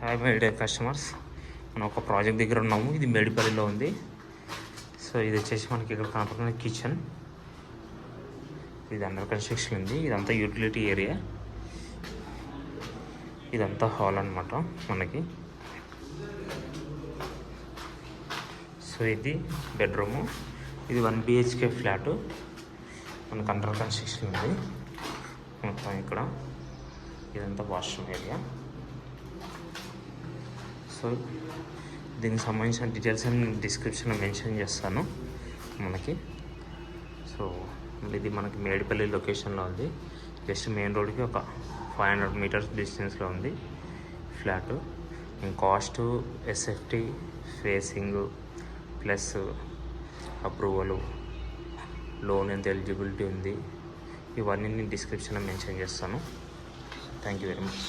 Hi my dear customers, మనం ఒక project దగ్గర ఉన్నాము. ఇది మేడిపల్లిలో ఉంది. సో ఇది వచ్చేసి మనకి ఇక్కడ కనపడుతున్న కిచెన్. ఇది అండర్ కన్స్ట్రక్షన్ ఉంది. ఇదంతా యూటిలిటీ ఏరియా, ఇదంతా హాల్ అనమాట మనకి. సో ఇది బెడ్రూము. ఇది 1 BHK ఫ్లాటు మనకు అండర్ కన్స్ట్రక్షన్ ఉంది మొత్తం. ఇక్కడ ఇదంతా వాష్రూమ్ ఏరియా. సో దీనికి సంబంధించిన డీటెయిల్స్ అని డిస్క్రిప్షన్లో మెన్షన్ చేస్తాను మనకి. సో ఇది మనకి మేడిపల్లి లొకేషన్లో ఉంది. జస్ట్ మెయిన్ రోడ్కి ఒక 500 మీటర్స్ డిస్టెన్స్లో ఉంది flat. Cost, SFT, facing plus approval, loan ఎంత ఎలిజిబిలిటీ ఉంది, ఇవన్నీ నేను డిస్క్రిప్షన్లో మెన్షన్ చేస్తాను. Thank you very much.